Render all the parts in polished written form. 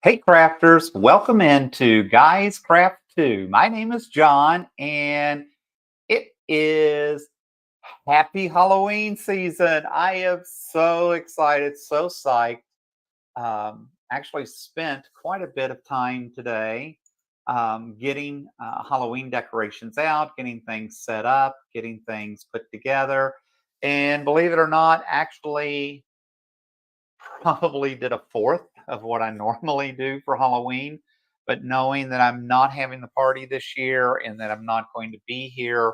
Hey crafters, welcome into Guys Craft 2. My name is John and it is happy Halloween season. I am so excited, so psyched. Actually spent quite a bit of time today getting Halloween decorations out, getting things set up, getting things put together. And believe it or not, actually probably did a fourth of what I normally do for Halloween. But knowing that I'm not having the party this year and that I'm not going to be here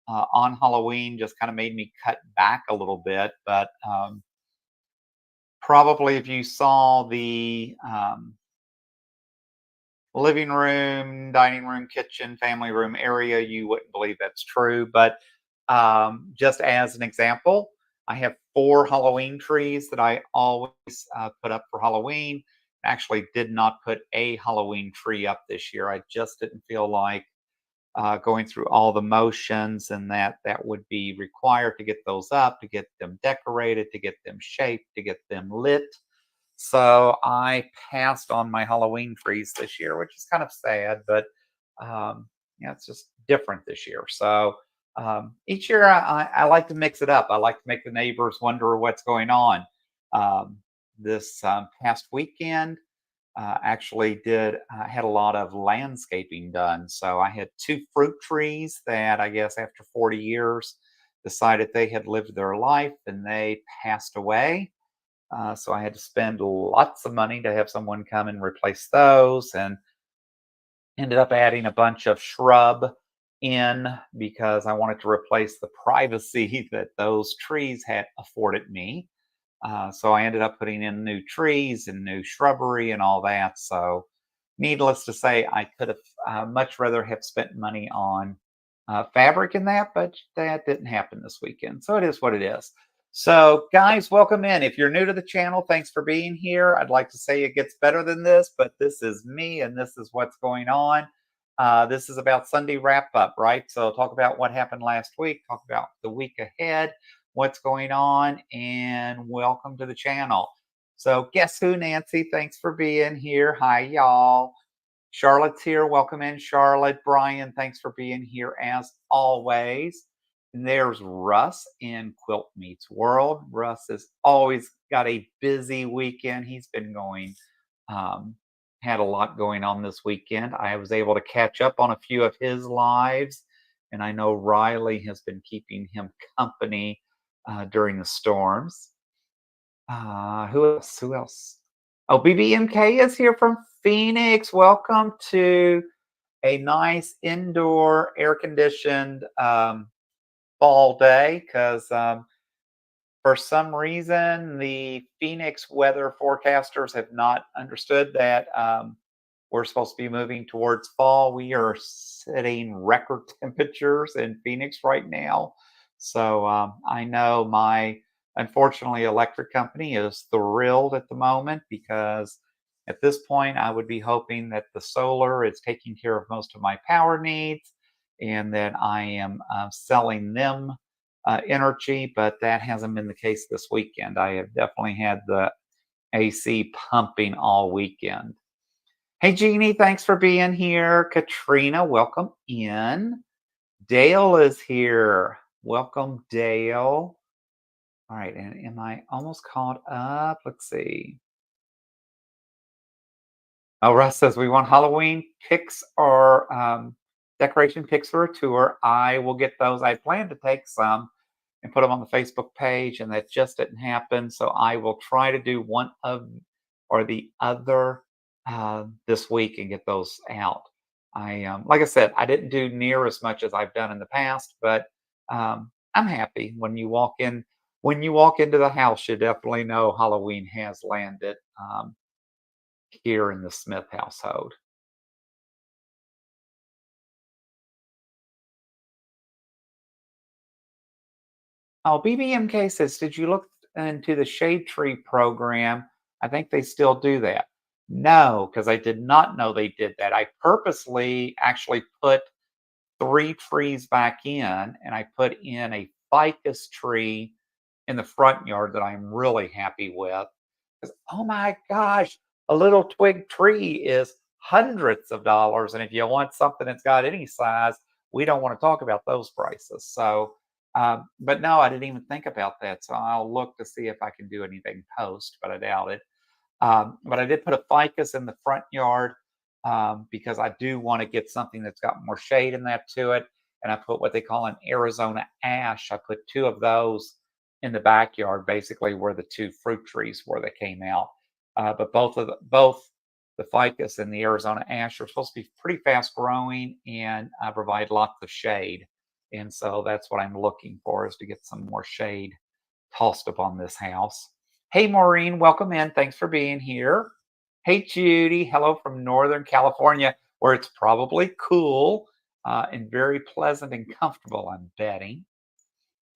on Halloween just kind of made me cut back a little bit. But probably if you saw the living room, dining room, kitchen, family room area, you wouldn't believe that's true. But just as an example, I have 4 Halloween trees that I always put up for Halloween. Actually, did not put a Halloween tree up this year. I just didn't feel like going through all the motions and that would be required to get those up, to get them decorated, to get them shaped, to get them lit. So I passed on my Halloween trees this year, which is kind of sad, but yeah, it's just different this year. So each year I like to mix it up. I like to make the neighbors wonder what's going on. This past weekend, actually did had a lot of landscaping done. So I had 2 fruit trees that I guess after 40 years decided they had lived their life and they passed away. So I had to spend lots of money to have someone come and replace those, and ended up adding a bunch of shrub in because I wanted to replace the privacy that those trees had afforded me. So I ended up putting in new trees and new shrubbery and all that. So, needless to say, I could have much rather have spent money on fabric in that, but that didn't happen this weekend. So it is what it is. So, guys, welcome in. If you're new to the channel, thanks for being here. I'd like to say it gets better than this, but this is me and this is what's going on. This is about Sunday wrap up, right? So, talk about what happened last week, talk about the week ahead, what's going on, and welcome to the channel. So, guess who, Nancy? Thanks for being here. Hi, y'all. Charlotte's here. Welcome in, Charlotte. Brian, thanks for being here as always. And there's Russ in Quilt Meets World. Russ has always got a busy weekend. He's been going, um, had a lot going on this weekend. I was able to catch up on a few of his lives, and I know Riley has been keeping him company during the storms. Who else? Who else? Oh, BBMK is here from Phoenix. Welcome to a nice indoor air conditioned fall day because for some reason the Phoenix weather forecasters have not understood that we're supposed to be moving towards fall. We are setting record temperatures in Phoenix right now. So I know my, unfortunately, electric company is thrilled at the moment because at this point I would be hoping that the solar is taking care of most of my power needs and that I am selling them energy, but that hasn't been the case this weekend. I have definitely had the AC pumping all weekend. Hey, Jeannie, thanks for being here. Katrina, welcome in. Dale is here. Welcome, Dale. All right, and am I almost caught up? Let's see. Oh, Russ says we want Halloween pics or decoration pics for a tour. I will get those. I plan to take some and put them on the Facebook page, and that just didn't happen. So I will try to do one of or the other this week and get those out. Like I said, I didn't do near as much as I've done in the past, but I'm happy when you walk in. When you walk into the house, you definitely know Halloween has landed here in the Smith household. Oh, BBMK says, did you look into the shade tree program? I think they still do that. No, because I did not know they did that. I purposely actually put 3 trees back in, and I put in a ficus tree in the front yard that I'm really happy with. 'Cause, oh my gosh, A little twig tree is hundreds of dollars, and if you want something that's got any size, we don't want to talk about those prices. So, but no, I didn't even think about that. So I'll look to see if I can do anything post, but I doubt it. But I did put a ficus in the front yard because I do want to get something that's got more shade in that to it. And I put what they call an Arizona ash. I put two of those in the backyard, basically where the two fruit trees where they came out. But both the ficus and the Arizona ash are supposed to be pretty fast growing and provide lots of shade. And so that's what I'm looking for, is to get some more shade tossed upon this house. Hey, Maureen, welcome in. Thanks for being here. Hey, Judy. Hello from Northern California, where it's probably cool and very pleasant and comfortable, I'm betting.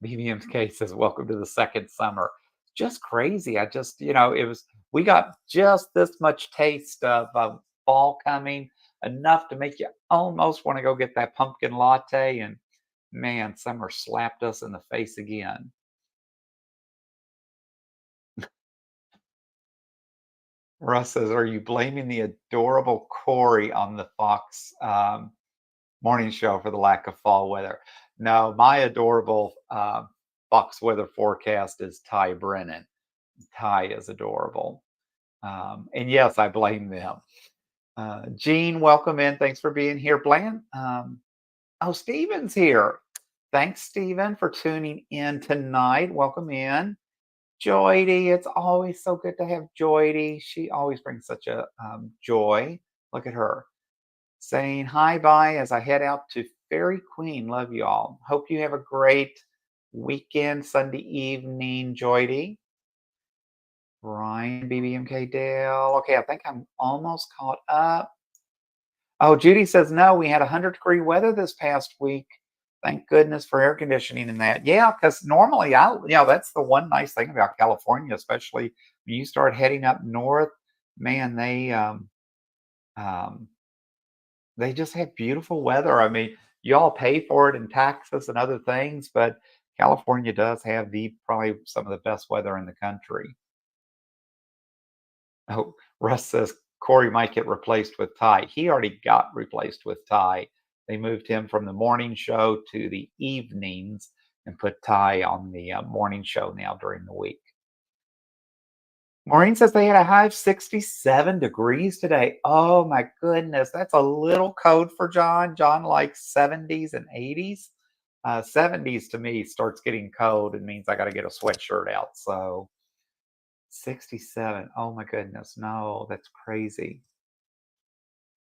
BBMK says, welcome to the second summer. Just crazy. I just, we got just this much taste of fall coming, enough to make you almost want to go get that pumpkin latte. And man, summer slapped us in the face again. Russ says, "Are you blaming the adorable Corey on the Fox morning show for the lack of fall weather?" No, my adorable Fox weather forecast is Ty Brennan. Ty is adorable, and yes, I blame them. Gene, welcome in. Thanks for being here. Bland. Oh, Steven's here. Thanks, Steven, for tuning in tonight. Welcome in. Joydy, it's always so good to have Joydy. She always brings such a joy. Look at her saying hi bye as I head out to Fairy Queen. Love you all. Hope you have a great weekend, Sunday evening, Joydy. Ryan, BBMK Dale. Okay, I think I'm almost caught up. Oh, Judy says no. We had 100-degree weather this past week. Thank goodness for air conditioning and that. Yeah, because normally that's the one nice thing about California, especially when you start heading up north. Man, um, they just have beautiful weather. I mean, y'all pay for it in taxes and other things, but California does have the probably some of the best weather in the country. Oh, Russ says Corey might get replaced with Ty. He already got replaced with Ty. They moved him from the morning show to the evenings and put Ty on the morning show now during the week. Maureen says they had a high of 67 degrees today. Oh my goodness, that's a little cold for John. John likes 70s and 80s. 70s to me starts getting cold and means I got to get a sweatshirt out. So 67. Oh my goodness. No, that's crazy.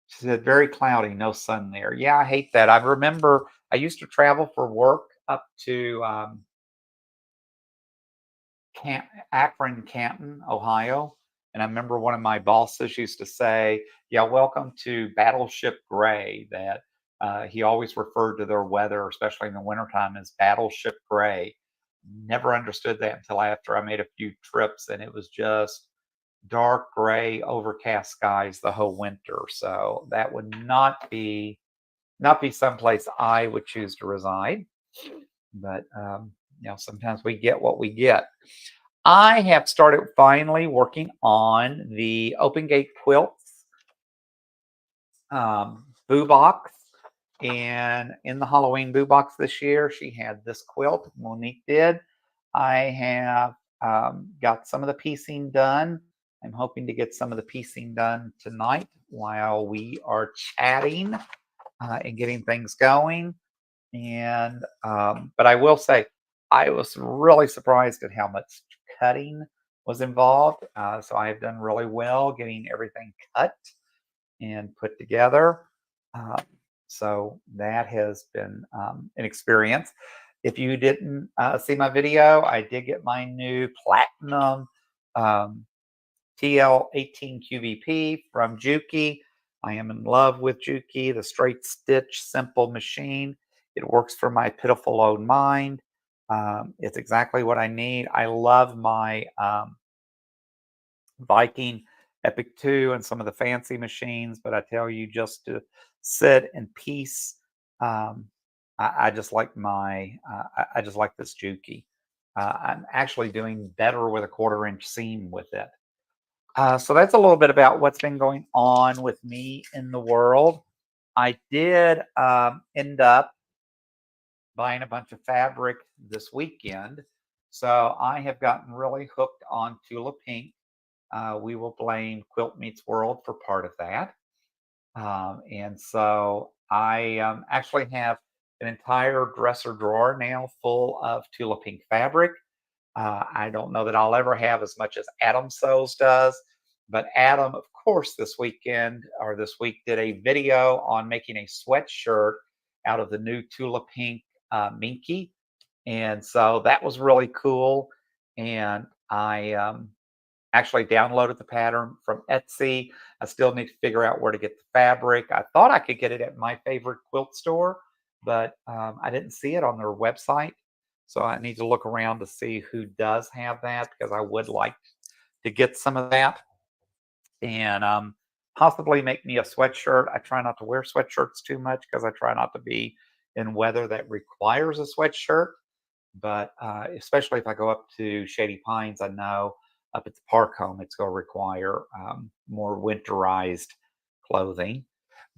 She said, very cloudy, no sun there. Yeah, I hate that. I remember I used to travel for work up to Akron, Canton, Ohio. And I remember one of my bosses used to say, yeah, welcome to Battleship Gray, that he always referred to their weather, especially in the wintertime, as Battleship Gray. Never understood that until after I made a few trips, and it was just dark gray, overcast skies the whole winter. So that would not be someplace I would choose to reside. But sometimes we get what we get. I have started finally working on the Open Gate quilts boo box. And in the Halloween boo box this year, she had this quilt. Monique did. I have got some of the piecing done. I'm hoping to get some of the piecing done tonight while we are chatting and getting things going. And but I will say, I was really surprised at how much cutting was involved. So I have done really well getting everything cut and put together. Uh, so that has been an experience. If you didn't see my video, I did get my new platinum um, TL18 QVP from Juki. I am in love with Juki, the straight stitch simple machine. It works for my pitiful old mind. It's exactly what I need. I love my Viking Epic 2 and some of the fancy machines, but I tell you, just to sit and piece, um, I just like I just like this Juki. I'm actually doing better with a 1/4 inch seam with it. So that's a little bit about what's been going on with me in the world. I did end up buying a bunch of fabric this weekend. So I have gotten really hooked on Tula Pink. We will blame Quilt Meets World for part of that. And so I actually have an entire dresser drawer now full of Tula Pink fabric. I don't know that I'll ever have as much as Adam Sews does, but Adam, of course, this weekend or this week did a video on making a sweatshirt out of the new Tula Pink Minky. And so that was really cool. And I actually downloaded the pattern from Etsy. I still need to figure out where to get the fabric. I thought I could get it at my favorite quilt store, but I didn't see it on their website. So I need to look around to see who does have that because I would like to get some of that and possibly make me a sweatshirt. I try not to wear sweatshirts too much because I try not to be in weather that requires a sweatshirt. But especially if I go up to Shady Pines, I know up at the park home it's going to require more winterized clothing.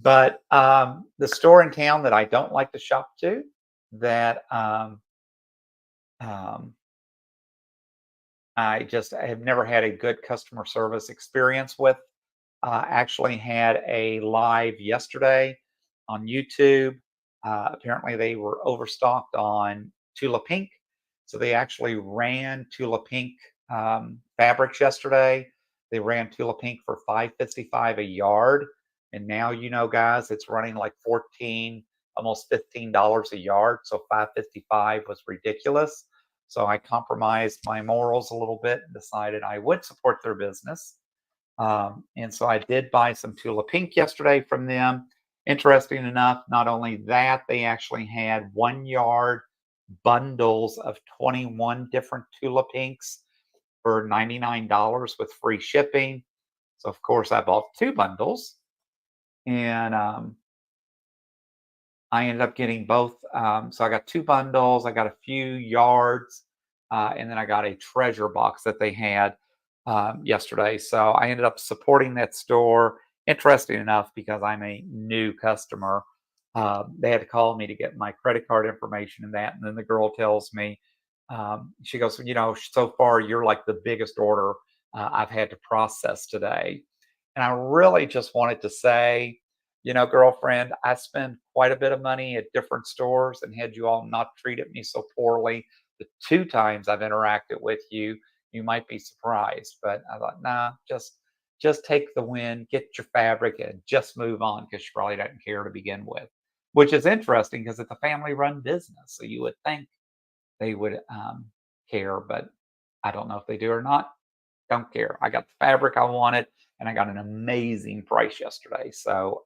But the store in town that I don't like to shop to, that um, I have never had a good customer service experience with. Actually had a live yesterday on YouTube. Apparently, they were overstocked on Tula Pink, so they actually ran Tula Pink fabrics yesterday. They ran Tula Pink for 5.55 a yard, and now guys, it's running like 14, almost $15 a yard. So 5.55 was ridiculous. So I compromised my morals a little bit and decided I would support their business. And so I did buy some Tula Pink yesterday from them. Interesting enough, not only that, they actually had 1 yard bundles of 21 different Tula Pinks for $99 with free shipping. So, of course, I bought two bundles and I ended up getting both. So I got two bundles, I got a few yards, and then I got a treasure box that they had yesterday. So I ended up supporting that store. Interesting enough, because I'm a new customer, they had to call me to get my credit card information and that. And then the girl tells me, she goes, so far you're like the biggest order I've had to process today. And I really just wanted to say, girlfriend, I spend quite a bit of money at different stores, and had you all not treated me so poorly the two times I've interacted with you, you might be surprised. But I thought, nah, just take the win, get your fabric, and just move on because she probably doesn't care to begin with. Which is interesting because it's a family-run business, so you would think they would care, but I don't know if they do or not. Don't care. I got the fabric I wanted, and I got an amazing price yesterday. So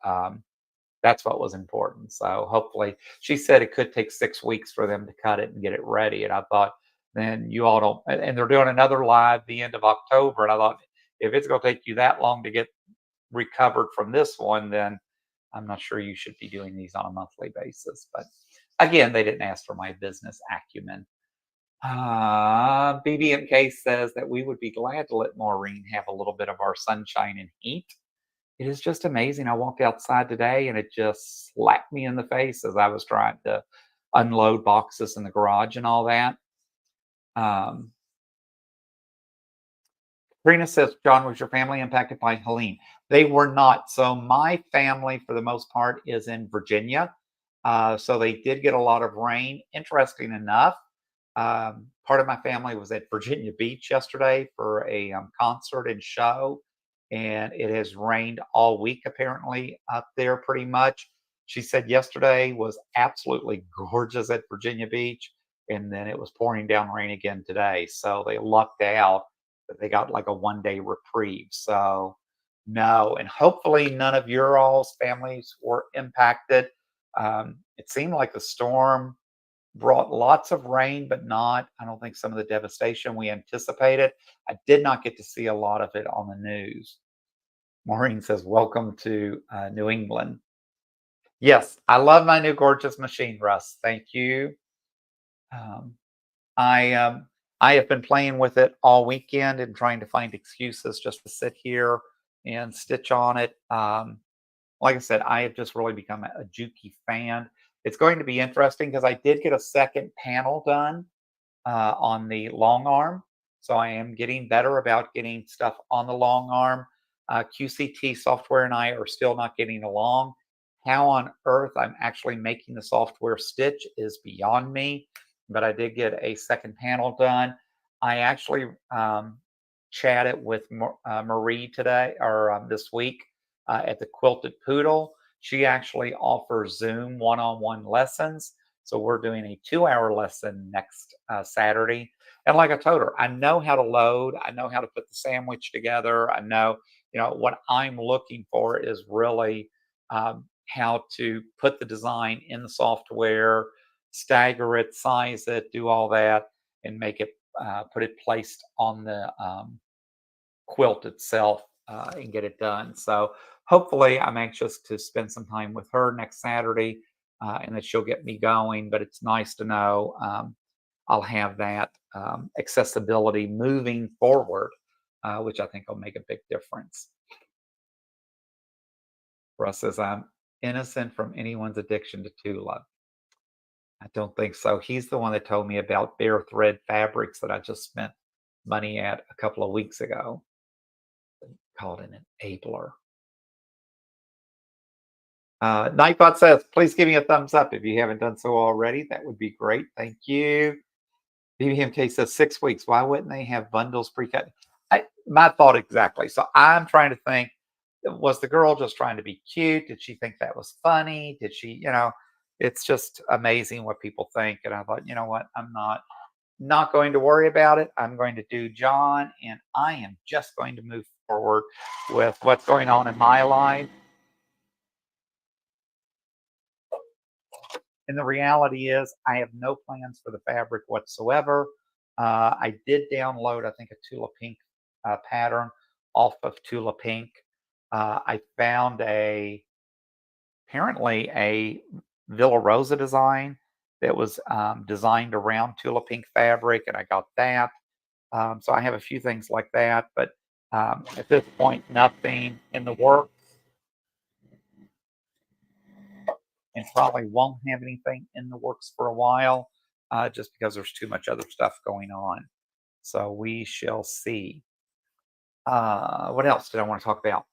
that's what was important. So hopefully, she said it could take 6 weeks for them to cut it and get it ready. And I thought, then you all don't. And they're doing another live the end of October. And I thought, if it's going to take you that long to get recovered from this one, then I'm not sure you should be doing these on a monthly basis. But again, they didn't ask for my business acumen. BB&K says that we would be glad to let Maureen have a little bit of our sunshine and heat. It is just amazing. I walked outside today and it just slapped me in the face as I was trying to unload boxes in the garage and all that. Um, Trina says, John, was your family impacted by Helene? They were not. So my family, for the most part, is in Virginia. So they did get a lot of rain. Interesting enough, part of my family was at Virginia Beach yesterday for a concert and show, and it has rained all week apparently up there pretty much. She said yesterday was absolutely gorgeous at Virginia Beach, and then it was pouring down rain again today. So they lucked out that they got like a 1 day reprieve. So no, and hopefully none of your all's families were impacted. It seemed like the storm brought lots of rain, but not, I don't think, some of the devastation we anticipated. I did not get to see a lot of it on the news. Maureen says, welcome to New England. Yes, I love my new gorgeous machine, Russ. Thank you. Um, I I have been playing with it all weekend and trying to find excuses just to sit here and stitch on it. Like I said, I have just really become a Juki fan. It's going to be interesting because I did get a second panel done on the long arm. So I am getting better about getting stuff on the long arm. QCT software and I are still not getting along. How on earth I'm actually making the software stitch is beyond me, but I did get a second panel done. I actually chatted with Marie today or this week at the Quilted Poodle. She actually offers Zoom one on one lessons. So we're doing a 2 hour lesson next Saturday. And like I told her, I know how to load, I know how to put the sandwich together. I know, what I'm looking for is really how to put the design in the software, stagger it, size it, do all that, and make it, put it placed on the quilt itself and get it done. So hopefully, I'm anxious to spend some time with her next Saturday and that she'll get me going. But it's nice to know I'll have that accessibility moving forward, which I think will make a big difference. Russ says, I'm innocent from anyone's addiction to Tula. I don't think so. He's the one that told me about bare thread fabrics that I just spent money at a couple of weeks ago. Called an enabler. Nightbot says, please give me a thumbs up if you haven't done so already. That would be great. Thank you. BBMK says 6 weeks. Why wouldn't they have bundles pre-cut? My thought exactly. So I'm trying to think, was the girl just trying to be cute? Did she think that was funny? Did she, it's just amazing what people think. And I thought, you know what? I'm not going to worry about it. I'm going to do John, and I am just going to move forward with what's going on in my life. And the reality is, I have no plans for the fabric whatsoever. I did download, I think, a Tula Pink pattern off of Tula Pink. I found apparently a Villa Rosa design that was designed around Tula Pink fabric, and I got that. So I have a few things like that, but at this point, nothing in the works, and probably won't have anything in the works for a while, just because there's too much other stuff going on. So we shall see. What else did I want to talk about?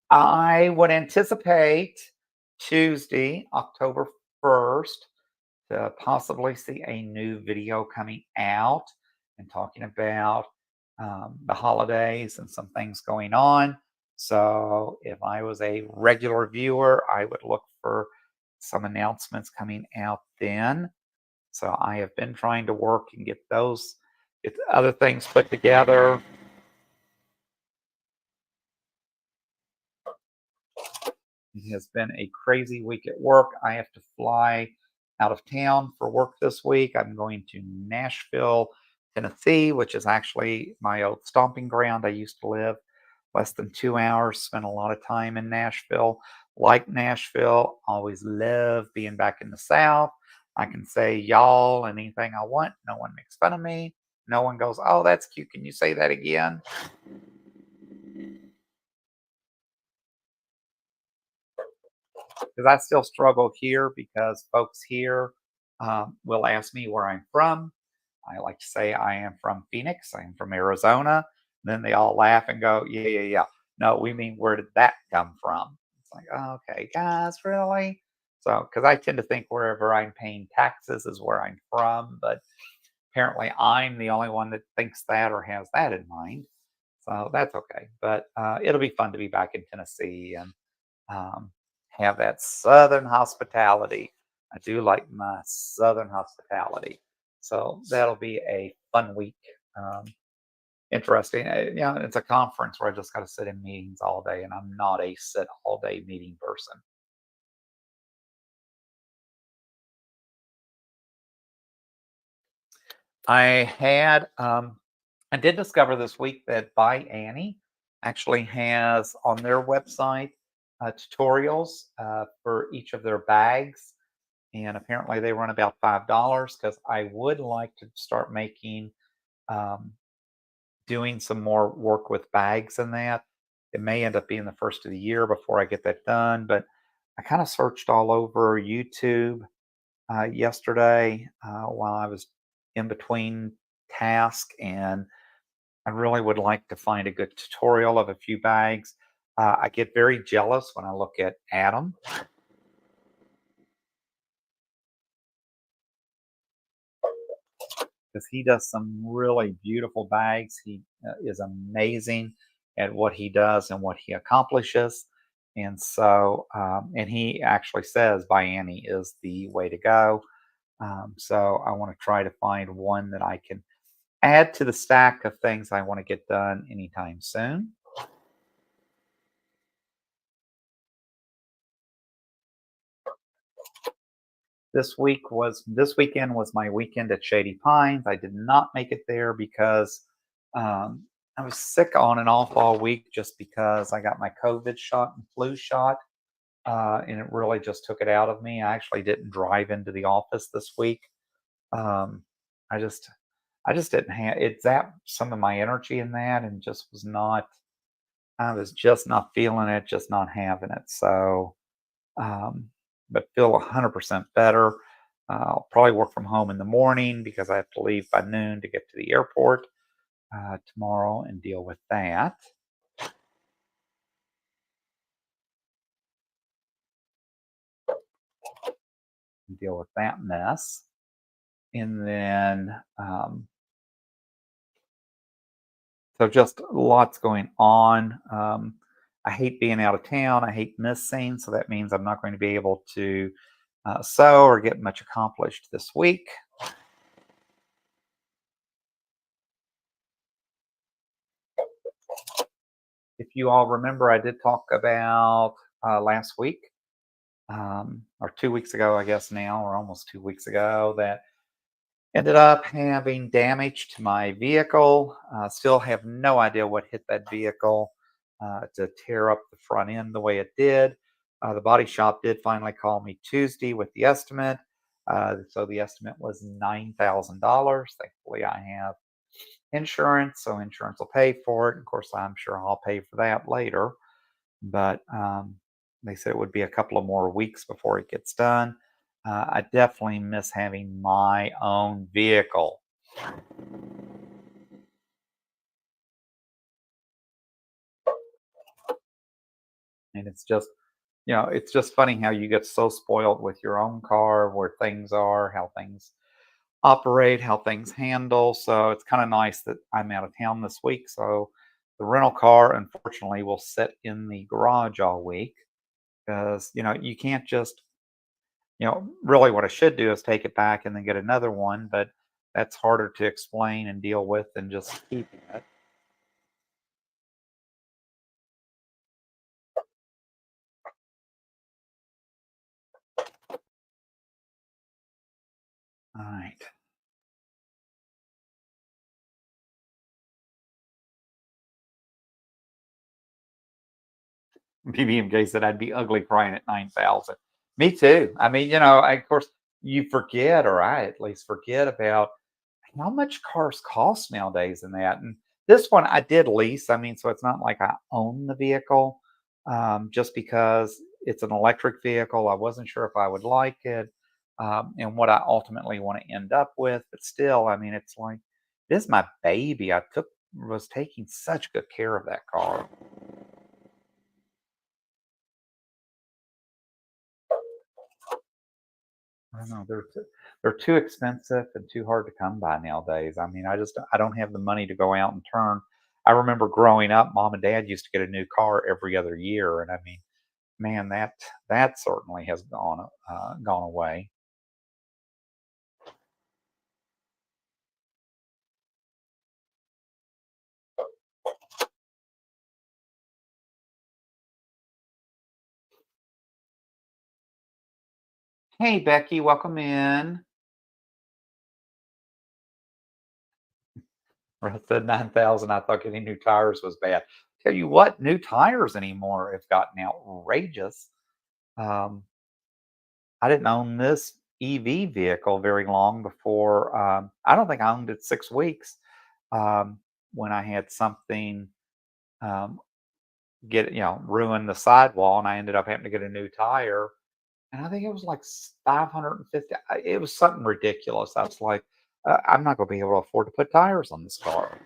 I would anticipate Tuesday, October 1st, to possibly see a new video coming out and talking about the holidays and some things going on. So if I was a regular viewer, I would look for some announcements coming out then. So I have been trying to work and get other things put together. It has been a crazy week at work. I have to fly out of town for work this week. I'm going to Nashville, Tennessee, which is actually my old stomping ground. I used to live less than 2 hours, spent a lot of time in Nashville. Like Nashville, always love being back in the South. I can say y'all and anything I want. No one makes fun of me. No one goes, oh, that's cute. Can you say that again? Because I still struggle here because folks here will ask me where I'm from. I like to say I am from Phoenix. I'm from Arizona. Then they all laugh and go, yeah, yeah, yeah. No, we mean, where did that come from? It's like, oh, okay, guys, really? So, because I tend to think wherever I'm paying taxes is where I'm from, but apparently I'm the only one that thinks that or has that in mind. So that's okay. But it'll be fun to be back in Tennessee and um, have that Southern hospitality. I do like my Southern hospitality. So that'll be a fun week. Um, Interesting. It's a conference where I just got to sit in meetings all day, and I'm not a sit all day meeting person. I had, I did discover this week that By Annie actually has on their website tutorials for each of their bags, and apparently they run about $5 because I would like to start making um, doing some more work with bags and that. It may end up being the first of the year before I get that done, but I kind of searched all over YouTube yesterday while I was in between tasks, and I really would like to find a good tutorial of a few bags. I get very jealous when I look at Adam because he does some really beautiful bags. He is amazing at what he does and what he accomplishes. And so, and he actually says Biani is the way to go. So I want to try to find one that I can add to the stack of things I want to get done anytime soon. This weekend was my weekend at Shady Pines. I did not make it there because um, I was sick on and off all week just because I got my COVID shot and flu shot, and it really just took it out of me. I actually didn't drive into the office this week. Um, I just I just didn't have it zapped some of my energy in that and just was not I was just not feeling it, just not having it. So um, but feel 100% better. I'll probably work from home in the morning because I have to leave by noon to get to the airport tomorrow and deal with that mess. And then, so just lots going on. I hate being out of town. I hate missing. So that means I'm not going to be able to sew or get much accomplished this week. If you all remember, I did talk about last week or 2 weeks ago, I guess now, or almost 2 weeks ago, that ended up having damage to my vehicle. Still have no idea what hit that vehicle to tear up the front end the way it did. The body shop did finally call me Tuesday with the estimate. So the estimate was $9,000. Thankfully, I have insurance, so insurance will pay for it. Of course, I'm sure I'll pay for that later, but they said it would be a couple of more weeks before it gets done. I definitely miss having my own vehicle. And it's just funny how you get so spoiled with your own car, where things are, how things operate, how things handle. So it's kind of nice that I'm out of town this week. So the rental car, unfortunately, will sit in the garage all week because, you can't just really what I should do is take it back and then get another one, but that's harder to explain and deal with than just keeping it. All right. BB&J said I'd be ugly crying at 9,000. Me too. I mean, of course, you forget, or I at least forget about how much cars cost nowadays in that. And this one I did lease. I mean, so it's not like I own the vehicle. Just because it's an electric vehicle, I wasn't sure if I would like it and what I ultimately want to end up with. But still, I mean, it's like this is my baby. Was taking such good care of that car. I don't know. They're too expensive and too hard to come by nowadays. I mean, I don't have the money to go out and turn. I remember growing up, mom and dad used to get a new car every other year, and I mean, man, that certainly has gone away. Hey, Becky, welcome in. I said 9,000. I thought getting new tires was bad. Tell you what, new tires anymore have gotten outrageous. Um, I didn't own this EV vehicle very long before. I don't think I owned it 6 weeks. um, when I had something um, ruin the sidewall, and I ended up having to get a new tire. And I think it was like 550. It was something ridiculous. I was like, I'm not going to be able to afford to put tires on this car.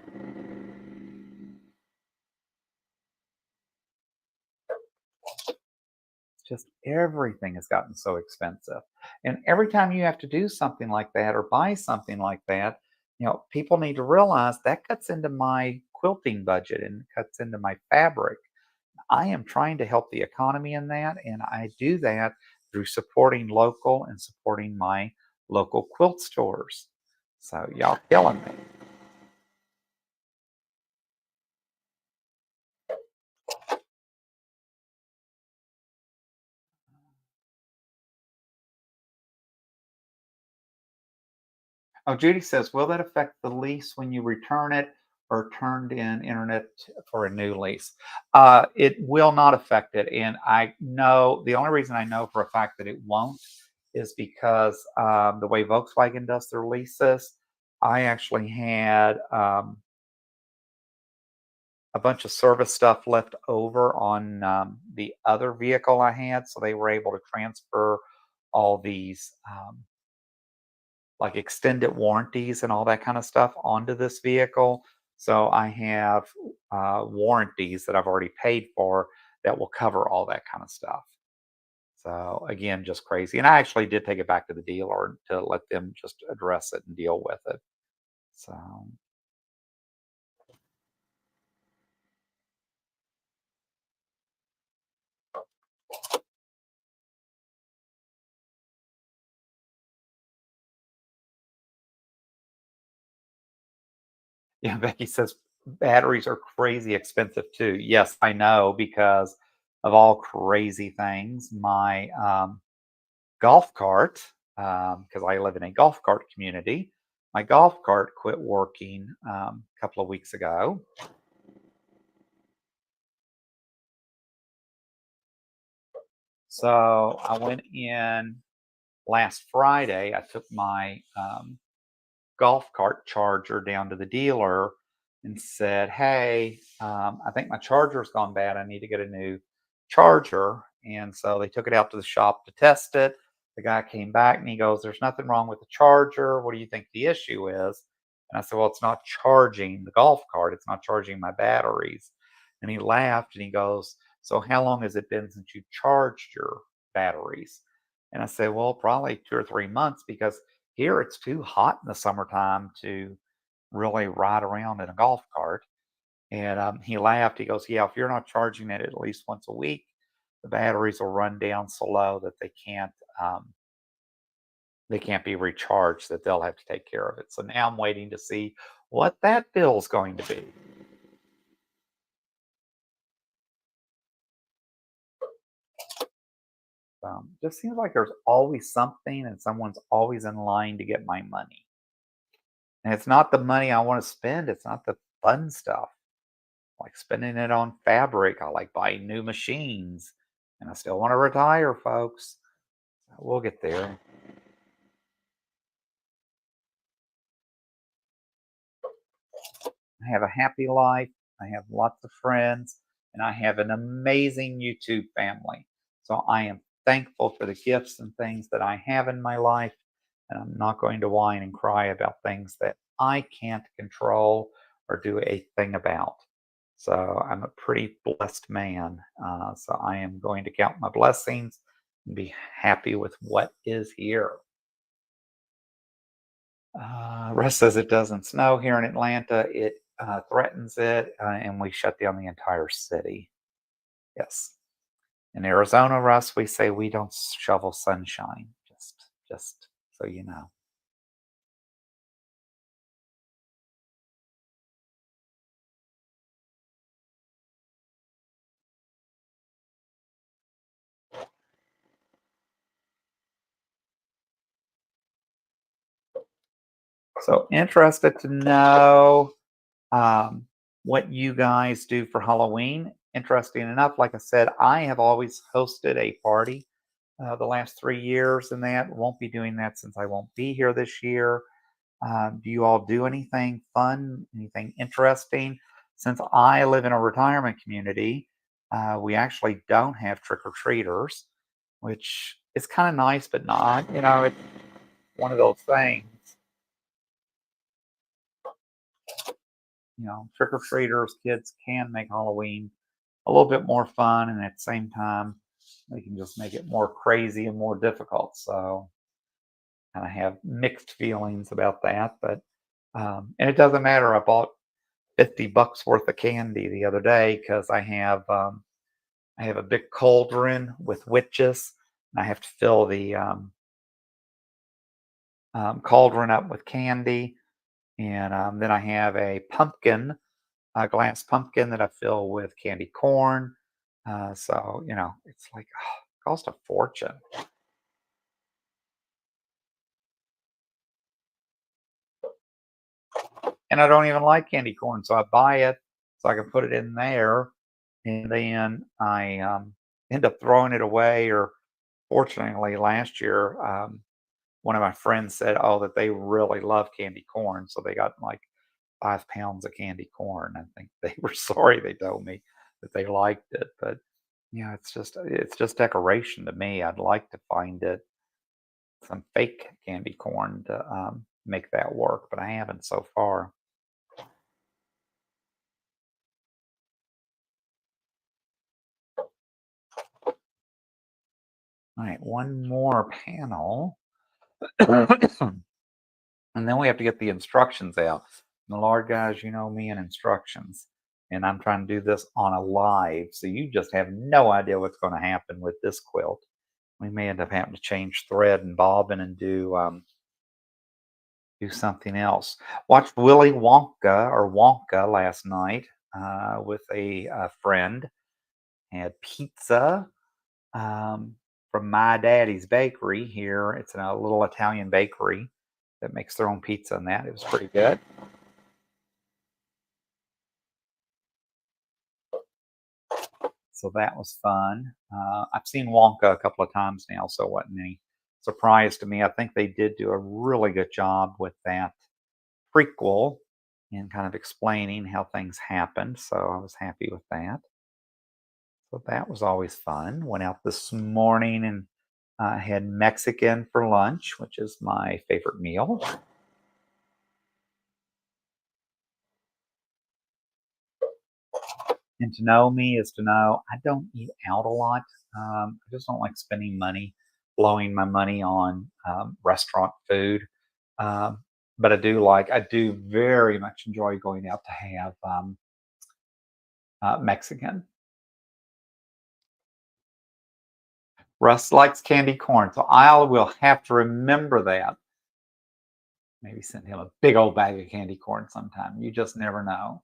Just everything has gotten so expensive. And every time you have to do something like that or buy something like that, people need to realize that cuts into my quilting budget and cuts into my fabric. I am trying to help the economy in that, and I do that through supporting local and supporting my local quilt stores. So y'all killing me. Oh, Judy says, will that affect the lease when you return it or turned in internet for a new lease? It will not affect it. And I know the only reason I know for a fact that it won't is because the way Volkswagen does their leases, I actually had a bunch of service stuff left over on the other vehicle I had. So they were able to transfer all these. Like extended warranties and all that kind of stuff onto this vehicle. So I have warranties that I've already paid for that will cover all that kind of stuff. So again, just crazy. And I actually did take it back to the dealer to let them just address it and deal with it. So yeah, Becky says batteries are crazy expensive too. Yes, I know because of all crazy things. My golf cart, because I live in a golf cart community. My golf cart quit working a couple of weeks ago. So I went in last Friday. I took my golf cart charger down to the dealer and said, "Hey, I think my charger's gone bad. I need to get a new charger." And so they took it out to the shop to test it. The guy came back and he goes, "There's nothing wrong with the charger. What do you think the issue is?" And I said, "Well, it's not charging the golf cart. It's not charging my batteries." And he laughed and he goes, "So how long has it been since you charged your batteries?" And I said, "Well, probably 2 or 3 months because here it's too hot in the summertime to really ride around in a golf cart." And he laughed. He goes, "Yeah, if you're not charging it at least once a week, the batteries will run down so low that they can't be recharged. That they'll have to take care of it." So now I'm waiting to see what that bill's going to be. Just seems like there's always something, and someone's always in line to get my money. And it's not the money I want to spend. It's not the fun stuff. Like spending it on fabric. I like buying new machines, and I still want to retire, folks. We'll get there. I have a happy life. I have lots of friends, and I have an amazing YouTube family. So I am thankful for the gifts and things that I have in my life, and I'm not going to whine and cry about things that I can't control or do a thing about. So I'm a pretty blessed man. So I am going to count my blessings and be happy with what is here. Russ says it doesn't snow here in Atlanta. It threatens it, and we shut down the entire city. Yes. In Arizona, Russ, we say we don't shovel sunshine. Just so you know. So interested to know um, what you guys do for Halloween. Interesting enough, like I said, I have always hosted a party the last 3 years, and that won't be doing that since I won't be here this year. Do you all do anything fun, anything interesting? Since I live in a retirement community, we actually don't have trick or treaters, which is kind of nice, but not. It's one of those things. Trick or treaters, kids can make Halloween a little bit more fun, and at the same time, they can just make it more crazy and more difficult. So, kind of have mixed feelings about that. But and it doesn't matter. I bought $50 worth of candy the other day because I have a big cauldron with witches, and I have to fill the cauldron up with candy, and then I have a glass pumpkin that I fill with candy corn. So it's like cost a fortune, and I don't even like candy corn, so I buy it so I can put it in there, and then I end up throwing it away. Or fortunately, last year, one of my friends said, "Oh, that they really love candy corn," so they got like 5 pounds of candy corn. I think they were sorry they told me that they liked it, but yeah, it's just decoration to me. I'd like to find it some fake candy corn to make that work, but I haven't so far. All right, one more panel, and then we have to get the instructions out. And the Lord, guys, you know me and instructions, and I'm trying to do this on a live, so you just have no idea what's going to happen with this quilt. We may end up having to change thread and bobbin and do something else. Watched Willy Wonka last night with a friend. Had pizza from My Daddy's Bakery here. It's a little Italian bakery that makes their own pizza and that. It was pretty good. So that was fun. I've seen Wonka a couple of times now, so it wasn't any surprise to me. I think they did do a really good job with that prequel and kind of explaining how things happened. So I was happy with that. So that was always fun. Went out this morning and had Mexican for lunch, which is my favorite meal. And to know me is to know I don't eat out a lot. I just don't like spending money, blowing my money on restaurant food. Um, but I do very much enjoy going out to have Mexican. Russ likes candy corn, so I will have to remember that. Maybe send him a big old bag of candy corn sometime. You just never know.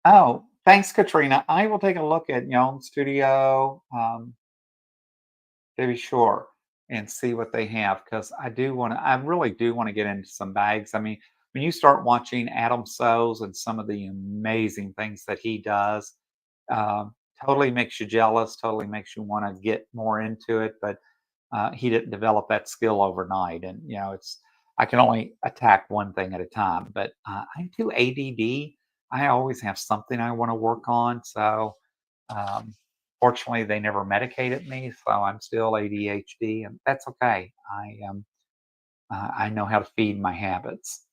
Oh, thanks, Katrina. I will take a look at Young Studio to be sure and see what they have because I really do want to get into some bags. I mean, when you start watching Adam Sows and some of the amazing things that he does, um, totally makes you jealous, totally makes you want to get more into it. But he didn't develop that skill overnight, and I can only attack one thing at a time. But I'm too ADD. I always have something I want to work on. So um, fortunately, they never medicated me, so I'm still ADHD, and that's okay. I know how to feed my habits.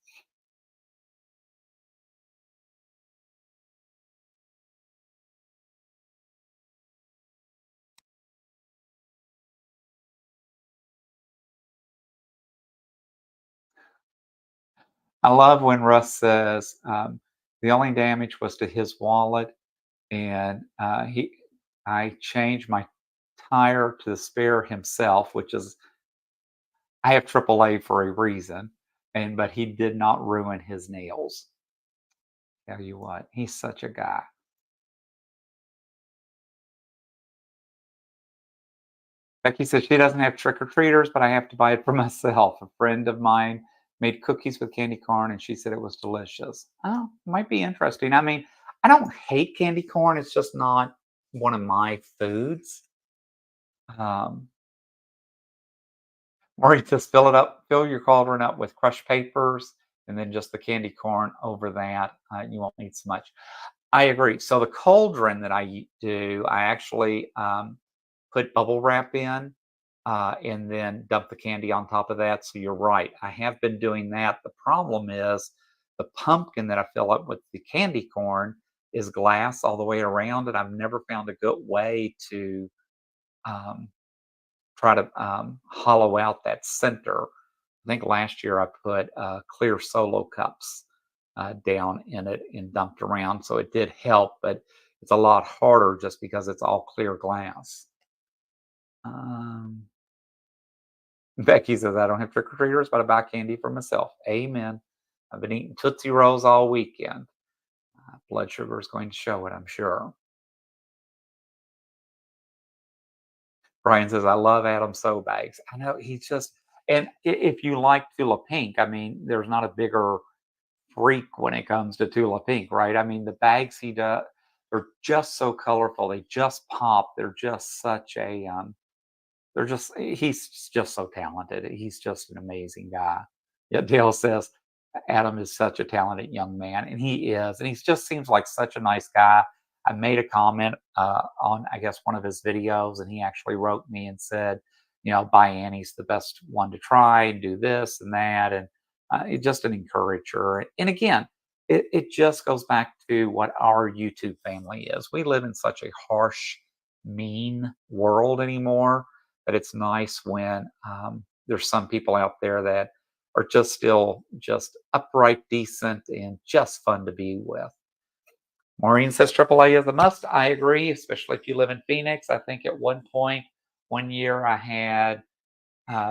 I love when Russ says the only damage was to his wallet, and I changed my tire to the spare himself, which is I have AAA for a reason, and but he did not ruin his nails. Tell you what, he's such a guy. Becky says she doesn't have trick or treaters, but I have to buy it for myself. A friend of mine made cookies with candy corn, and she said it was delicious. Oh, might be interesting. I mean, I don't hate candy corn. It's just not one of my foods. Um, Or you just fill it up, fill your cauldron up with crushed papers, and then just the candy corn over that. You won't need so much. I agree. So the cauldron that I do, I actually put bubble wrap in and then dump the candy on top of that. So you're right. I have been doing that. The problem is the pumpkin that I fill up with the candy corn is glass all the way around, and I've never found a good way to um, try to hollow out that center. I think last year I put clear solo cups down in it and dumped around, so it did help, but it's a lot harder just because it's all clear glass. Um, Becky says, I don't have trick or treaters, but I buy candy for myself. Amen. I've been eating Tootsie Rolls all weekend. Blood sugar is going to show it, I'm sure. Brian says, I love Adam So bags. I know he's just, and if you like Tula Pink, I mean, there's not a bigger freak when it comes to Tula Pink, right? I mean, the bags he does, they're just so colorful. They just pop. They're just such a, he's just so talented. He's just an amazing guy. Yeah, Dale says, Adam is such a talented young man, and he is. And he just seems like such a nice guy. I made a comment on, I guess, one of his videos, and he actually wrote me and said, buy Annie's the best one to try and do this and that. And just an encourager. And again, it just goes back to what our YouTube family is. We live in such a harsh, mean world anymore that it's nice when there's some people out there that are just still just upright, decent, and just fun to be with. Maureen says AAA is a must. I agree, especially if you live in Phoenix. I think at one point, one year, I had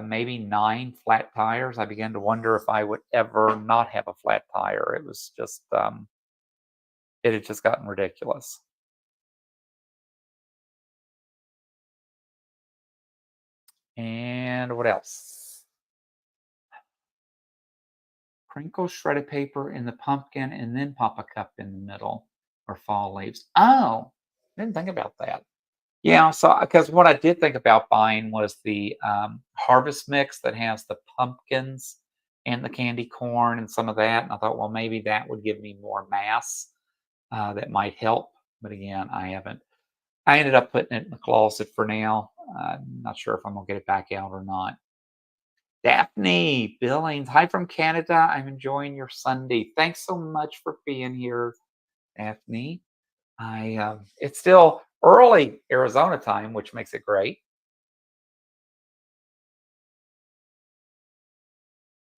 maybe 9 flat tires. I began to wonder if I would ever not have a flat tire. It was just, it had just gotten ridiculous. And what else? Crinkle shredded paper in the pumpkin and then pop a cup in the middle or fall leaves. Oh, didn't think about that. Yeah, so because what I did think about buying was the harvest mix that has the pumpkins and the candy corn and some of that. And I thought, well, maybe that would give me more mass that might help. But again, I haven't. I ended up putting it in the closet for now. I'm not sure if I'm going to get it back out or not. Daphne Billings, hi from Canada. I'm enjoying your Sunday. Thanks so much for being here, Daphne. It's still early Arizona time, which makes it great.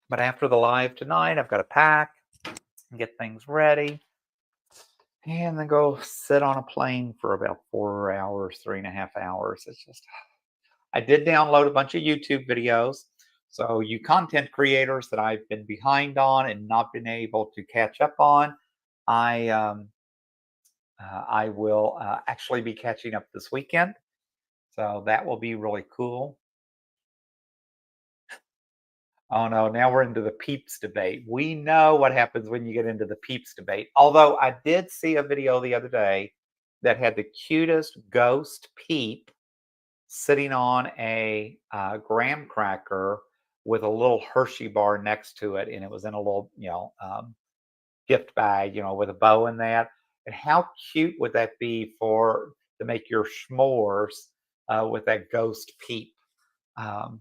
But after the live tonight, I've got to pack and get things ready, and then go sit on a plane for about 4 hours, 3.5 hours. It's just, I did download a bunch of YouTube videos. So, you content creators that I've been behind on and not been able to catch up on, I I will actually be catching up this weekend. So that will be really cool. Oh no, now we're into the peeps debate. We know what happens when you get into the peeps debate. Although I did see a video the other day that had the cutest ghost peep sitting on a graham cracker with a little Hershey bar next to it, and it was in a little, gift bag, with a bow in that. And how cute would that be for to make your s'mores with that ghost peep?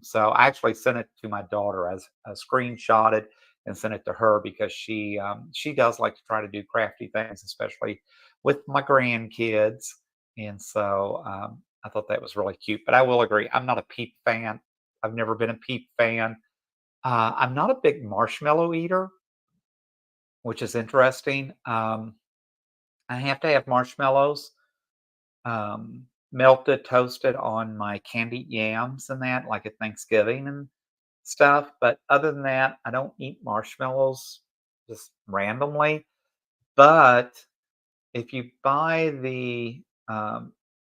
So I actually sent it to my daughter as a screenshot it and sent it to her because she does like to try to do crafty things, especially with my grandkids. And so I thought that was really cute. But I will agree, I'm not a peep fan. I've never been a peep fan. I'm not a big marshmallow eater, which is interesting. I have to have marshmallows melted, toasted on my candied yams and that, like at Thanksgiving and stuff. But other than that, I don't eat marshmallows just randomly. But if you buy the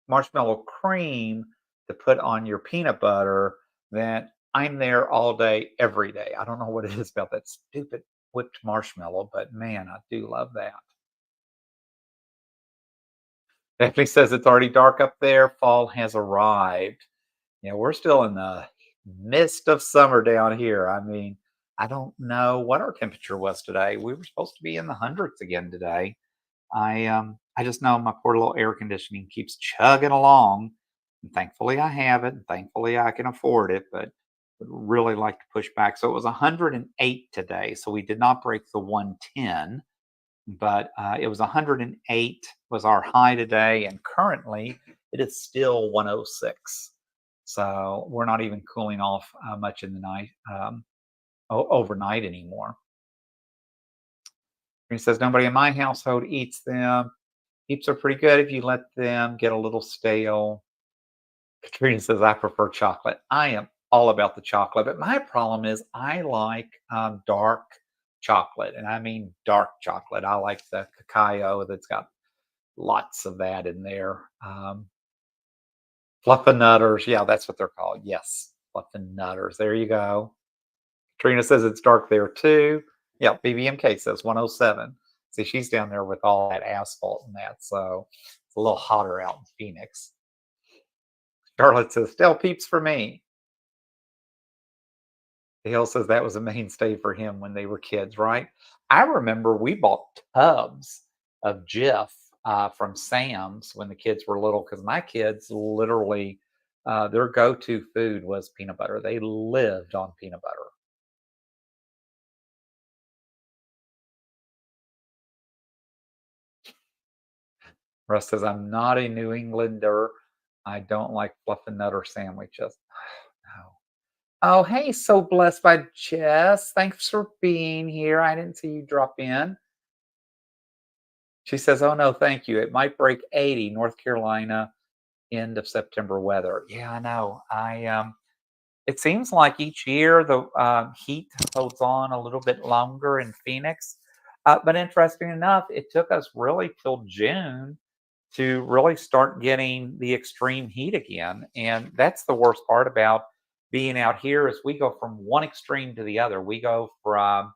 marshmallow cream to put on your peanut butter, then I'm there all day, every day. I don't know what it is about that stupid whipped marshmallow, but man, I do love that. Stephanie says it's already dark up there. Fall has arrived. Yeah, we're still in the mist of summer down here. I mean, I don't know what our temperature was today. We were supposed to be in the hundreds again today. I just know my poor little air conditioning keeps chugging along. And thankfully I have it, and thankfully I can afford it, but would really like to push back. So it was 108 today. So we did not break the 110, but it was 108 was our high today, and currently it is still 106. So we're not even cooling off much in the night, overnight anymore. He says nobody in my household eats them. Peeps are pretty good if you let them get a little stale. Katrina says, I prefer chocolate. I am all about the chocolate, but my problem is I like dark chocolate, and I mean dark chocolate. I like the cacao that's got lots of that in there. Fluffernutters, yeah, that's what they're called. Yes, fluffernutters. There you go. Trina says it's dark there too. Yeah, BBMK says 107. See, she's down there with all that asphalt and that, so it's a little hotter out in Phoenix. Charlotte says, still peeps for me. Hill says that was a mainstay for him when they were kids, right? I remember we bought tubs of Jif from Sam's when the kids were little because my kids literally, their go to food was peanut butter. They lived on peanut butter. Russ says, I'm not a New Englander. I don't like fluffernutter sandwiches. No. Oh, hey, so blessed by Jess. Thanks for being here. I didn't see you drop in. She says, oh, no, thank you. It might break 80, North Carolina, end of September weather. Yeah, I know. It seems like each year the heat holds on a little bit longer in Phoenix. But interesting enough, it took us really till June to really start getting the extreme heat again. And that's the worst part about being out here is we go from one extreme to the other. We go from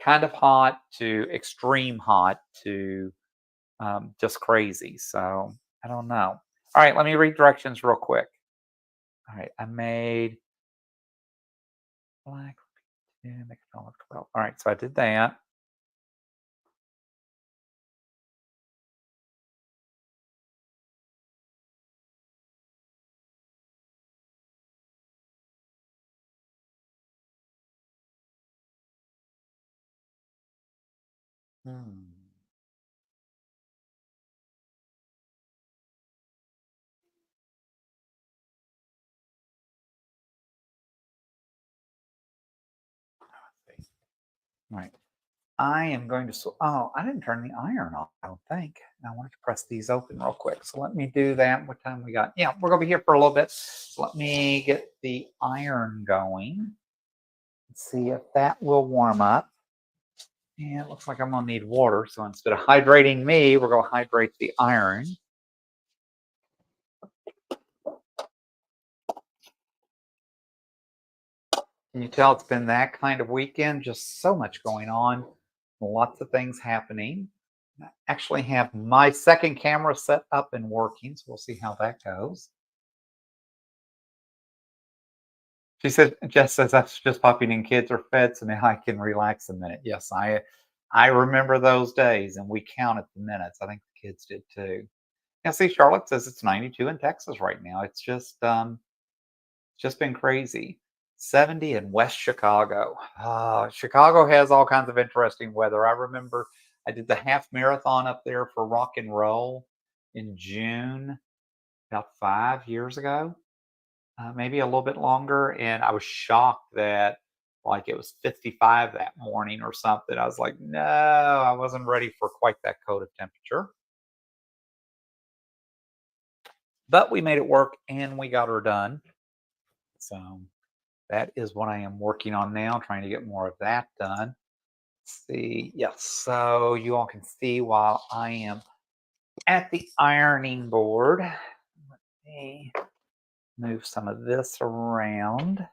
kind of hot to extreme hot to just crazy. So I don't know. All right, let me read directions real quick. All right, I made black. Yeah, make it all look 12. All right, so I did that. Hmm. All right. I am going to, oh, I didn't turn the iron off, I don't think. I wanted to press these open real quick. So let me do that. What time we got? Yeah, we're going to be here for a little bit. So let me get the iron going. Let's see if that will warm up. Yeah, it looks like I'm going to need water. So instead of hydrating me, we're going to hydrate the iron. Can you tell it's been that kind of weekend? Just so much going on, lots of things happening. I actually have my second camera set up and working, so we'll see how that goes. She said, Jess says that's just popping in kids are fed, so now I can relax a minute. Yes, I remember those days, and we counted the minutes. I think the kids did too. Now, see, Charlotte says it's 92 in Texas right now. It's just been crazy. 70 in West Chicago. Chicago has all kinds of interesting weather. I remember I did the half marathon up there for rock and roll in June about 5 years ago, maybe a little bit longer. And I was shocked that like it was 55 that morning or something. I was like, no, I wasn't ready for quite that cold of temperature. But we made it work and we got her done. So that is what I am working on now, trying to get more of that done. Let's see. Yes, so you all can see while I am at the ironing board. Let me move some of this around. I